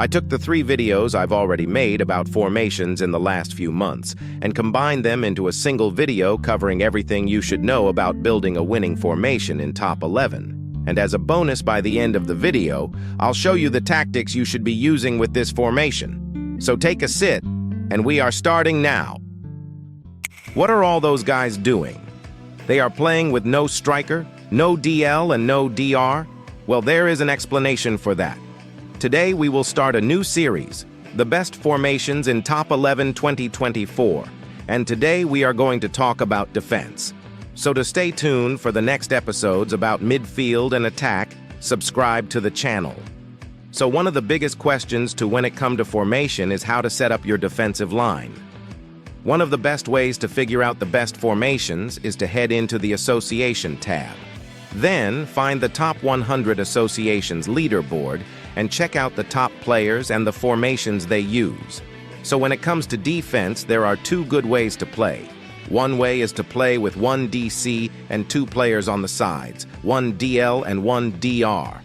I took the 3 videos I've already made about formations in the last few months and combined them into a single video covering everything you should know about building a winning formation in top 11. And as a bonus by the end of the video, I'll show you the tactics you should be using with this formation. So take a sit, and we are starting now. What are all those guys doing? They are playing with no striker, no DL, and no DR? Well, there is an explanation for that. Today we will start a new series, the best formations in Top 11 2024, and today we are going to talk about defense. So to stay tuned for the next episodes about midfield and attack, subscribe to the channel. So one of the biggest questions to when it comes to formation is how to set up your defensive line. One of the best ways to figure out the best formations is to head into the Association tab. Then find the Top 100 Associations leaderboard and check out the top players and the formations they use. So when it comes to defense, there are 2 good ways to play. One way is to play with 1 DC and 2 players on the sides, 1 DL and 1 DR.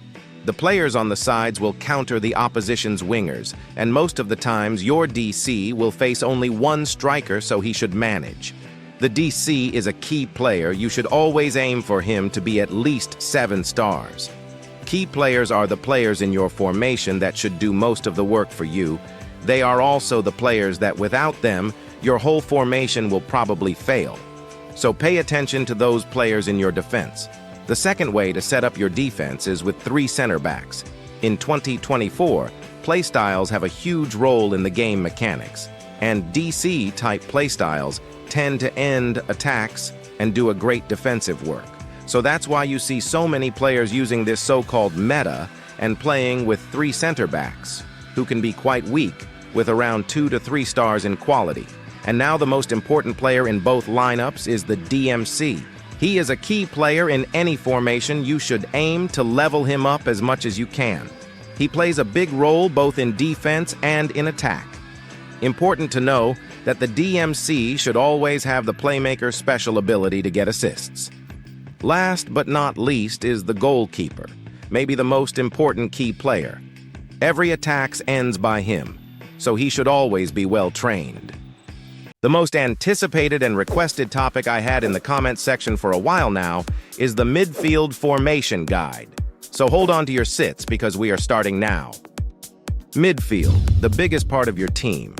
The players on the sides will counter the opposition's wingers, and most of the times your DC will face only 1 striker, so he should manage. The DC is a key player. You should always aim for him to be at least 7 stars. Key players are the players in your formation that should do most of the work for you. They are also the players that without them, your whole formation will probably fail. So pay attention to those players in your defense. The second way to set up your defense is with 3 center backs. In 2024, playstyles have a huge role in the game mechanics, and DC-type playstyles tend to end attacks and do a great defensive work. So that's why you see so many players using this so-called meta and playing with 3 center backs, who can be quite weak, with around 2 to 3 stars in quality. And now the most important player in both lineups is the DMC. He is a key player in any formation. You should aim to level him up as much as you can. He plays a big role both in defense and in attack. Important to know that the DMC should always have the playmaker's special ability to get assists. Last but not least is the goalkeeper, maybe the most important key player. Every attack ends by him, so he should always be well trained. The most anticipated and requested topic I had in the comment section for a while now is the midfield formation guide. So hold on to your sits because we are starting now. Midfield, the biggest part of your team.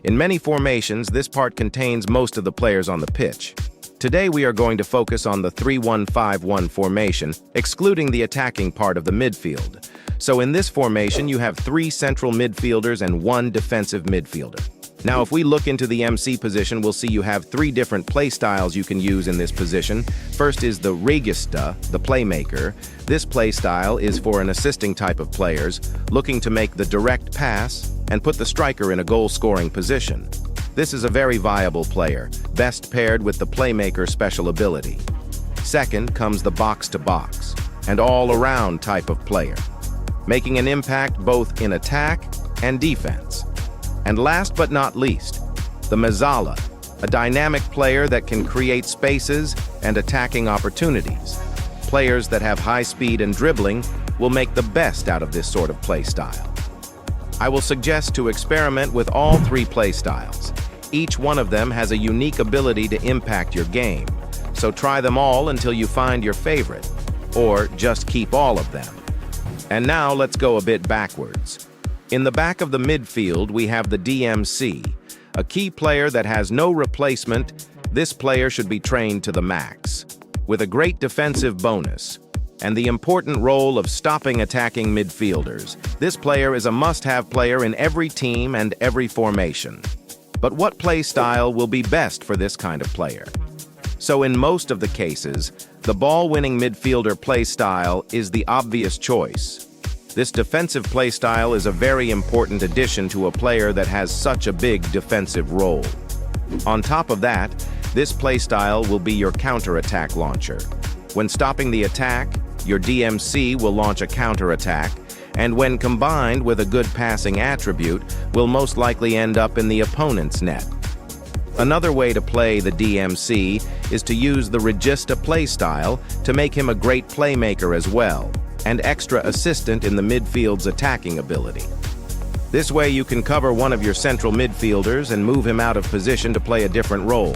In many formations, this part contains most of the players on the pitch. Today we are going to focus on the 3-1-5-1 formation, excluding the attacking part of the midfield. So in this formation, you have 3 central midfielders and 1 defensive midfielder. Now, if we look into the MC position, we'll see you have 3 different play styles you can use in this position. First is the regista, the playmaker. This play style is for an assisting type of players, looking to make the direct pass and put the striker in a goal-scoring position. This is a very viable player, best paired with the playmaker special ability. Second comes the box-to-box, and all-around type of player, making an impact both in attack and defense. And last but not least, the mezzala, a dynamic player that can create spaces and attacking opportunities. Players that have high speed and dribbling will make the best out of this sort of play style. I will suggest to experiment with all 3 play styles. Each one of them has a unique ability to impact your game, so try them all until you find your favorite, or just keep all of them. And now let's go a bit backwards. In the back of the midfield, we have the DMC, a key player that has no replacement. This player should be trained to the max, with a great defensive bonus, and the important role of stopping attacking midfielders. This player is a must-have player in every team and every formation. But what play style will be best for this kind of player? So in most of the cases, the ball-winning midfielder play style is the obvious choice. This defensive play style is a very important addition to a player that has such a big defensive role. On top of that, this play style will be your counter-attack launcher. When stopping the attack, your DMC will launch a counter-attack, and when combined with a good passing attribute, will most likely end up in the opponent's net. Another way to play the DMC is to use the regista playstyle to make him a great playmaker as well, and extra assistant in the midfield's attacking ability. This way you can cover one of your central midfielders and move him out of position to play a different role.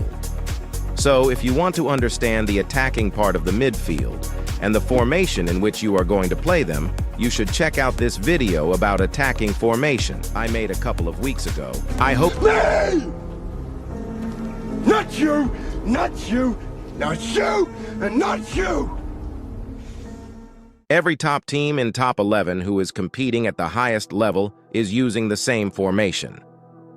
So if you want to understand the attacking part of the midfield and the formation in which you are going to play them, you should check out this video about attacking formation I made a couple of weeks ago. I hope— Me! Not you! Not you! Not you! And not you! Every top team in top 11 who is competing at the highest level is using the same formation.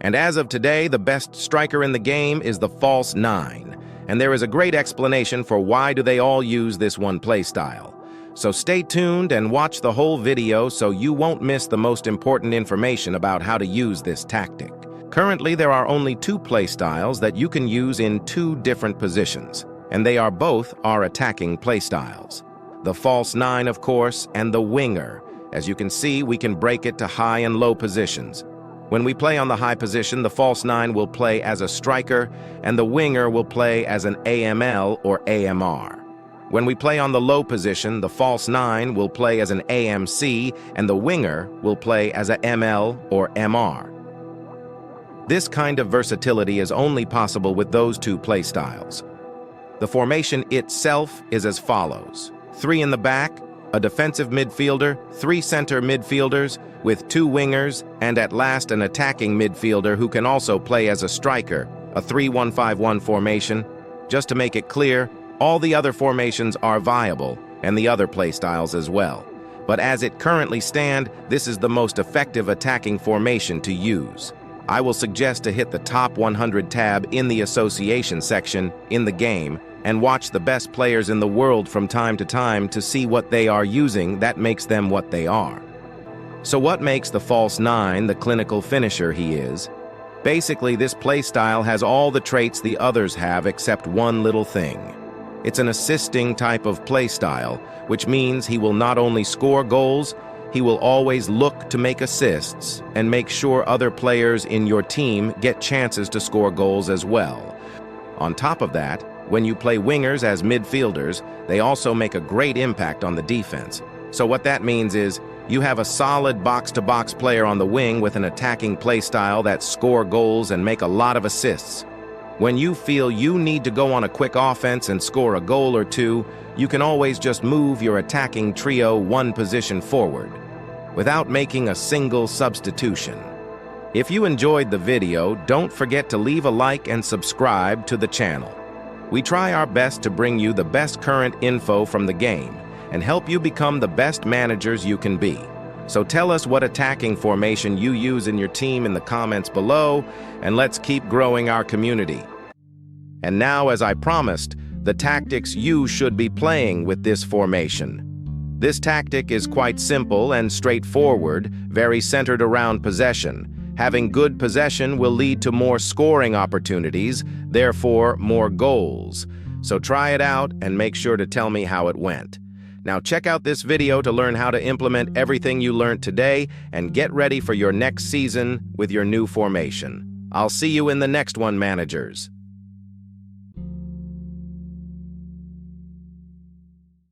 And as of today, the best striker in the game is the false 9. And there is a great explanation for why do they all use this one playstyle. So stay tuned and watch the whole video so you won't miss the most important information about how to use this tactic. Currently, there are only 2 playstyles that you can use in 2 different positions, and they are both our attacking playstyles. The false 9, of course, and the winger. As you can see, we can break it to high and low positions. When we play on the high position, the false 9 will play as a striker, and the winger will play as an AML or AMR. When we play on the low position, the false 9 will play as an AMC, and the winger will play as a ML or MR. This kind of versatility is only possible with those 2 playstyles. The formation itself is as follows: 3 in the back, a defensive midfielder, 3 center midfielders, with 2 wingers, and at last an attacking midfielder who can also play as a striker, a 3-1-5-1 formation. Just to make it clear, all the other formations are viable, and the other playstyles as well. But as it currently stands, this is the most effective attacking formation to use. I will suggest to hit the top 100 tab in the association section in the game and watch the best players in the world from time to time to see what they are using that makes them what they are. So what makes the false 9 the clinical finisher he is? Basically, this playstyle has all the traits the others have except one little thing. It's an assisting type of playstyle, which means he will not only score goals, he will always look to make assists and make sure other players in your team get chances to score goals as well. On top of that, when you play wingers as midfielders, they also make a great impact on the defense. So what that means is, you have a solid box-to-box player on the wing with an attacking playstyle that score goals and make a lot of assists. When you feel you need to go on a quick offense and score a goal or 2, you can always just move your attacking trio 1 position forward, without making a single substitution. If you enjoyed the video, don't forget to leave a like and subscribe to the channel. We try our best to bring you the best current info from the game and help you become the best managers you can be. So tell us what attacking formation you use in your team in the comments below, and let's keep growing our community. And now, as I promised, the tactics you should be playing with this formation. This tactic is quite simple and straightforward, very centered around possession. Having good possession will lead to more scoring opportunities, therefore more goals. So try it out and make sure to tell me how it went. Now check out this video to learn how to implement everything you learned today and get ready for your next season with your new formation. I'll see you in the next one, managers.